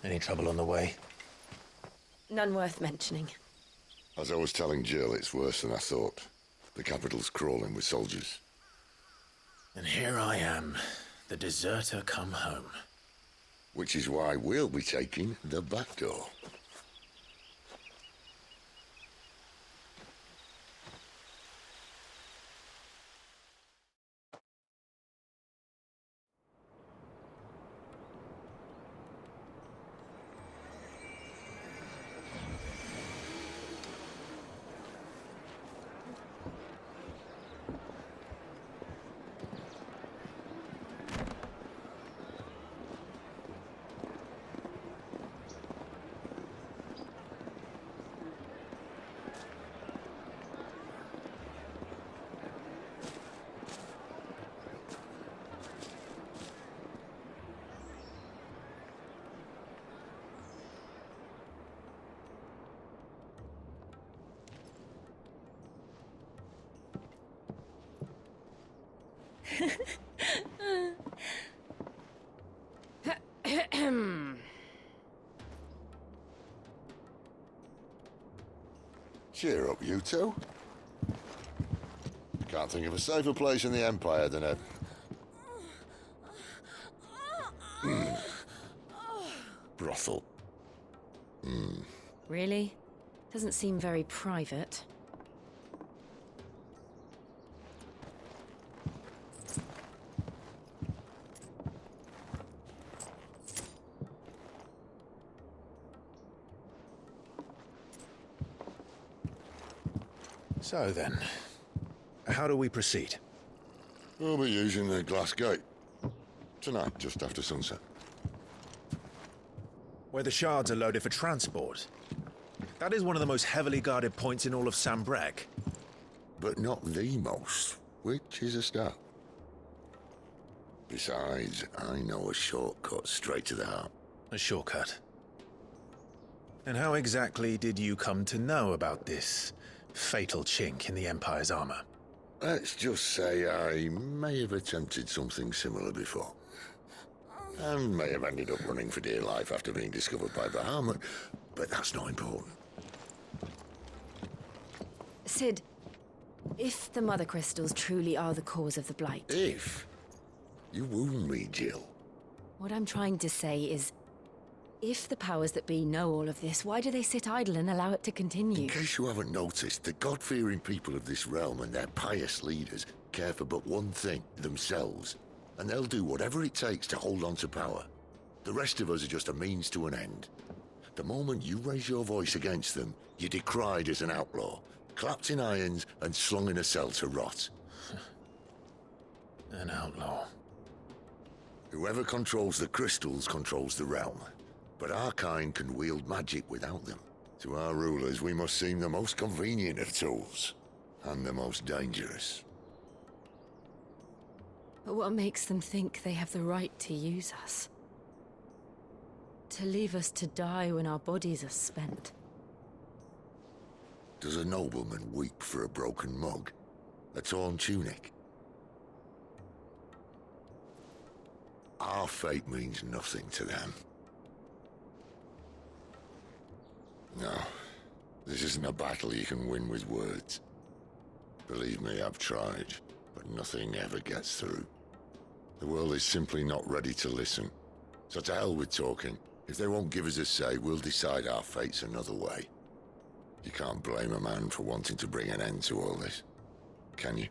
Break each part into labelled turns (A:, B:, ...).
A: Any trouble on the way?
B: None worth mentioning.
C: As I was telling Jill, it's worse than I thought. The capital's crawling with soldiers.
A: And here I am, the deserter come home.
C: Which is why we'll be taking the back door. Cheer up, you two. Can't think of a safer place in the Empire than a... brothel.
B: Really? Doesn't seem very private.
A: So then, how do we proceed?
C: We'll be using the glass gate. Tonight, just after sunset.
A: Where the shards are loaded for transport. That is one of the most heavily guarded points in all of Sambrec.
C: But not the most, which is a start. Besides, I know a shortcut straight to the heart.
A: A shortcut. And how exactly did you come to know about this fatal chink in the Empire's armor?
C: Let's just say I may have attempted something similar before. And may have ended up running for dear life after being discovered by Bahamut, but that's not important.
B: Sid, if the Mother Crystals truly are the cause of the Blight...
C: If? You wound me, Jill.
B: What I'm trying to say is, if the powers that be know all of this, why do they sit idle and allow it to continue?
C: In case you haven't noticed, the God-fearing people of this realm and their pious leaders care for but one thing, themselves. And they'll do whatever it takes to hold on to power. The rest of us are just a means to an end. The moment you raise your voice against them, you're decried as an outlaw, clapped in irons and slung in a cell to rot.
A: An outlaw.
C: Whoever controls the crystals controls the realm. But our kind can wield magic without them. To our rulers, we must seem the most convenient of tools. And the most dangerous.
B: But what makes them think they have the right to use us? To leave us to die when our bodies are spent?
C: Does a nobleman weep for a broken mug? A torn tunic? Our fate means nothing to them. No, this isn't a battle you can win with words. Believe me, I've tried, but nothing ever gets through. The world is simply not ready to listen. So to hell with talking. If they won't give us a say, we'll decide our fates another way. You can't blame a man for wanting to bring an end to all this, can you?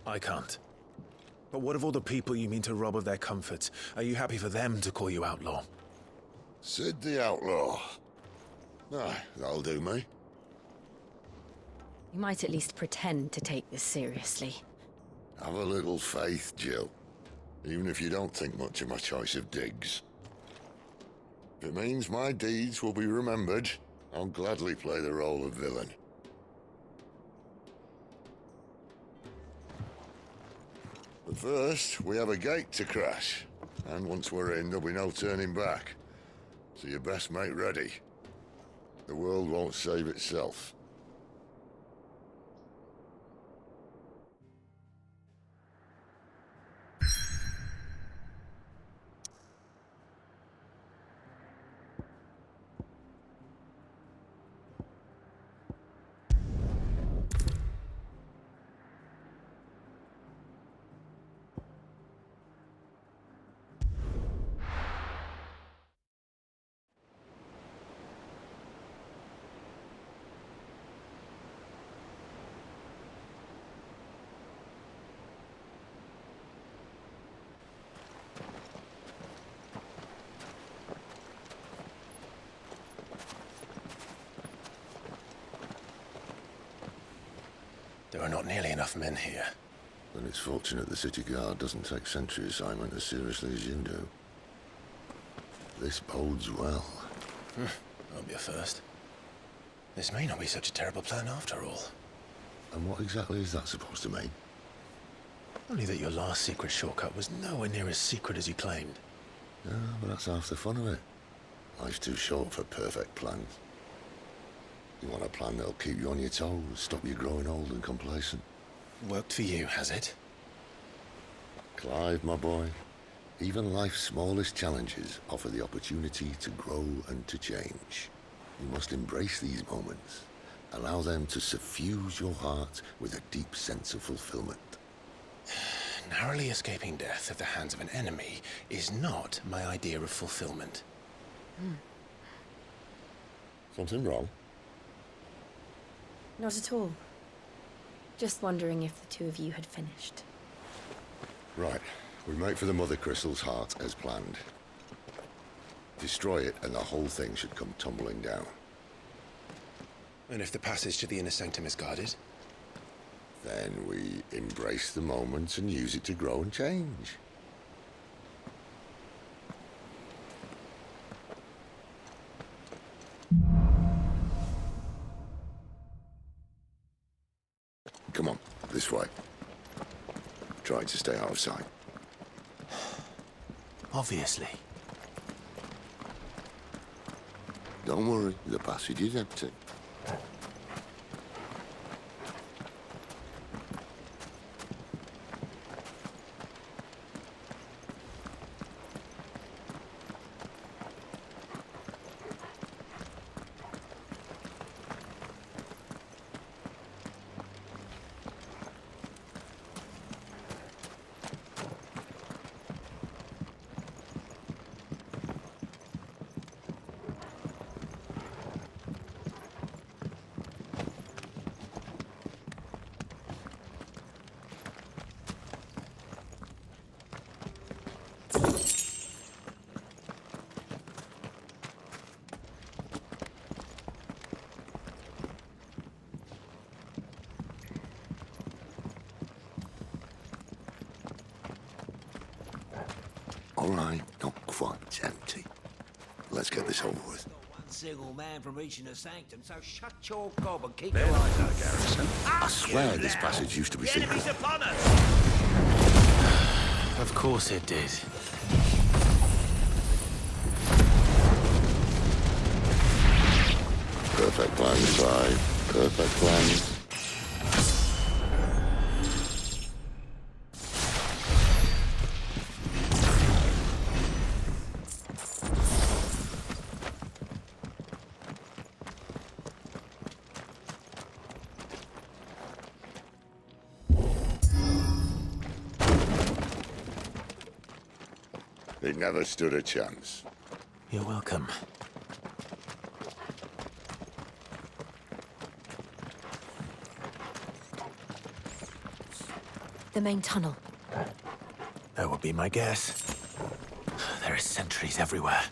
A: I can't. But what of all the people you mean to rob of their comforts? Are you happy for them to call you outlaw?
C: Sid the Outlaw. Aye, that'll do me.
B: You might at least pretend to take this seriously.
C: Have a little faith, Jill. Even if you don't think much of my choice of digs. If it means my deeds will be remembered, I'll gladly play the role of villain. But first, we have a gate to crash. And once we're in, there'll be no turning back. So you best make ready. The world won't save itself.
A: There are not nearly enough men here.
C: Then it's fortunate the city guard doesn't take sentry assignment as seriously as you do. This bodes well.
A: Won't be a first. This may not be such a terrible plan after all.
C: And what exactly is that supposed to mean?
A: Only that your last secret shortcut was nowhere near as secret as you claimed.
C: Yeah, but that's half the fun of it. Life's too short for perfect plans. You want a plan that'll keep you on your toes, stop you growing old and complacent.
A: Worked for you, has it?
C: Clive, my boy, even life's smallest challenges offer the opportunity to grow and to change. You must embrace these moments. Allow them to suffuse your heart with a deep sense of fulfillment.
A: Narrowly escaping death at the hands of an enemy is not my idea of fulfillment.
C: Something wrong?
B: Not at all. Just wondering if the two of you had finished.
C: Right. We make for the Mother Crystal's heart as planned. Destroy it and the whole thing should come tumbling down.
A: And if the passage to the inner sanctum is guarded?
C: Then we embrace the moment and use it to grow and change. Come on, this way. Try to stay out of sight.
A: Obviously.
C: Don't worry, the passage is empty. All right, not quite empty. Let's get this over with.
D: One single man from reaching the sanctum, so shut your gob and keep your eyes on Garrison.
C: I swear this passage used to be
D: The
C: secret.
D: enemy's upon us!
A: Of course it did.
C: Perfect plans, Clive. Perfect plans. He never stood a chance.
A: You're welcome.
B: The main tunnel.
A: That would be my guess. There are sentries everywhere.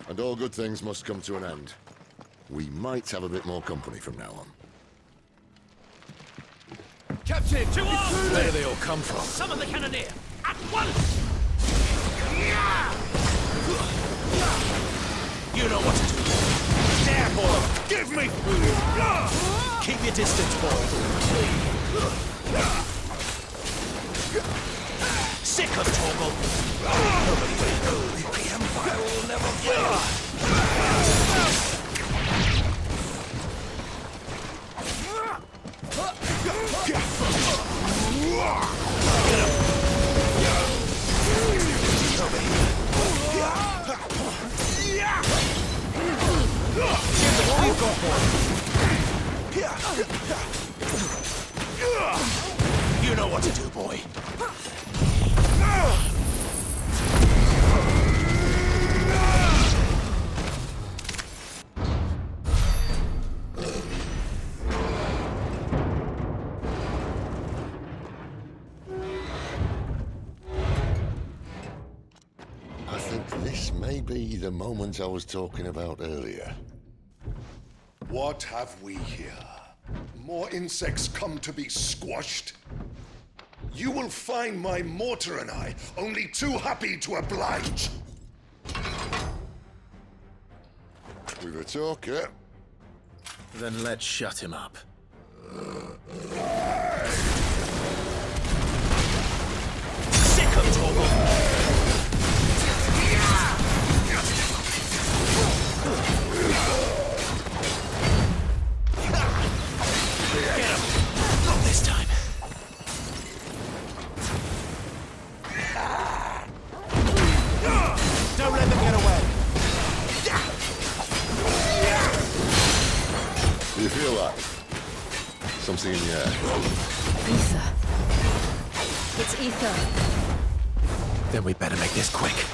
C: And all good things must come to an end. We might have a bit more company from now on.
D: Captain, to arms!
A: Where do they all come from?
D: Summon the cannoneer! At once!
A: You know what to do. Careful! Give me! Keep your distance, boy. Sick of Torgal. Nobody will know. The Empire will never fail. You You know what to do, boy.
C: I think this may be the moment I was talking about earlier.
E: What have we here? More insects come to be squashed? You will find my mortar and I only too happy to oblige.
C: With a talker.
A: Then let's shut him up. Sick of Torgal! Get him! Not this time. Don't let them get away.
C: Do you feel that? Something in the air.
B: Ether. It's ether.
A: Then we better make this quick.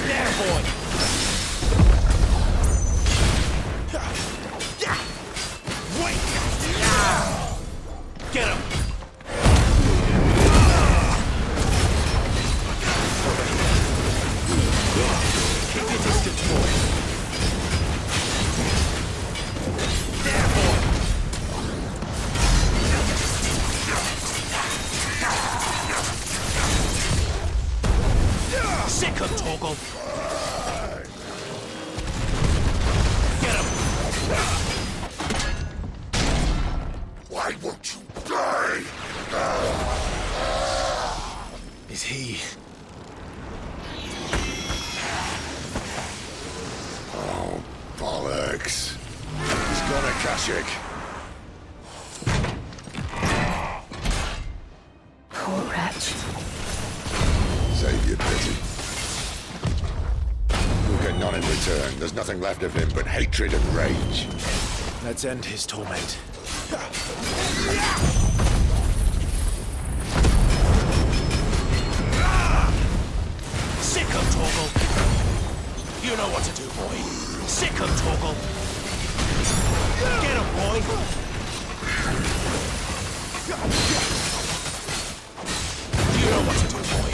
A: There, boy! Wait! Get him! Keep your distance, boy. There, boy! Sick of Torgal! Get him!
E: Why won't you die?
A: Is he...
C: Oh, bollocks. He's got a Kashik.
B: Poor wretch.
C: Save your pity. We'll get none in return. There's nothing left of him but hatred and rage.
A: Let's end his torment. Sick of Torgal! You know what to do, boy. Sick of Torgal! Get him, boy! You know what to do, boy.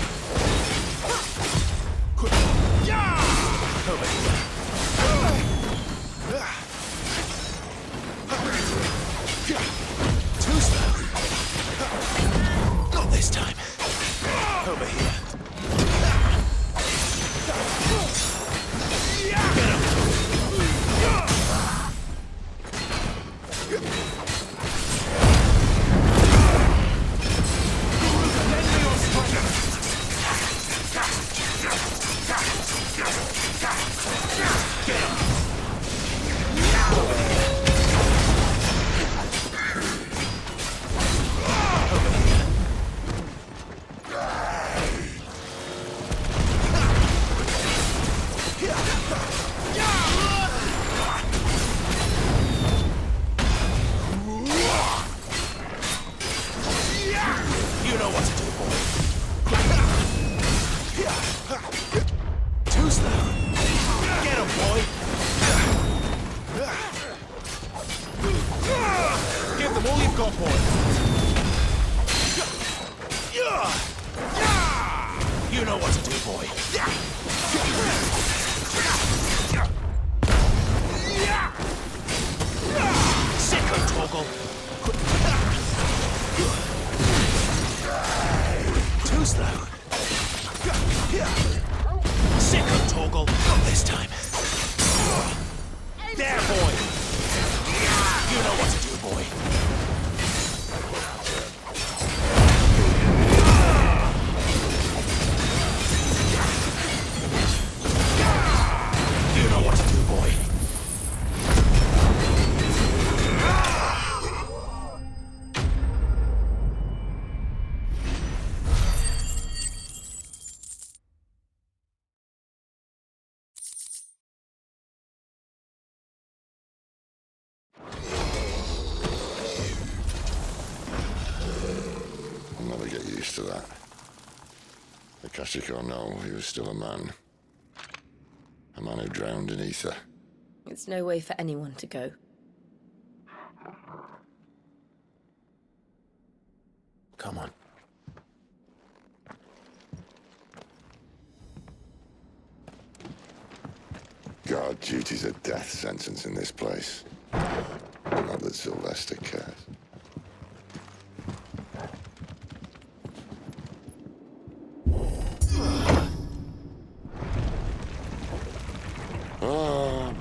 A: Over here. Too slow. Not this time. Over here. Get him. Lend me your strength.
C: to that. Akashic or no, he was still a man. A man who drowned in ether.
B: It's no way for anyone to go.
A: Come on.
C: Guard duty's a death sentence in this place. Not that Sylvester cares.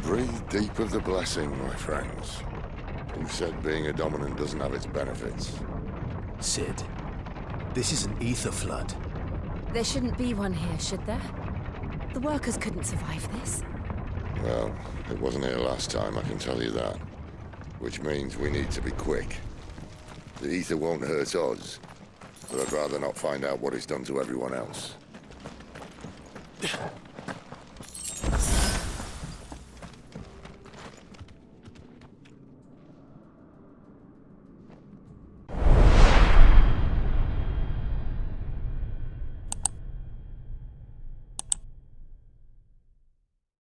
C: Breathe deep of the blessing, my friends. Who said being a dominant doesn't have its benefits?
A: Sid, this is an ether flood.
B: There shouldn't be one here, should there? The workers couldn't survive this.
C: Well, it wasn't here last time, I can tell you that. Which means we need to be quick. The ether won't hurt us, but I'd rather not find out what it's done to everyone else.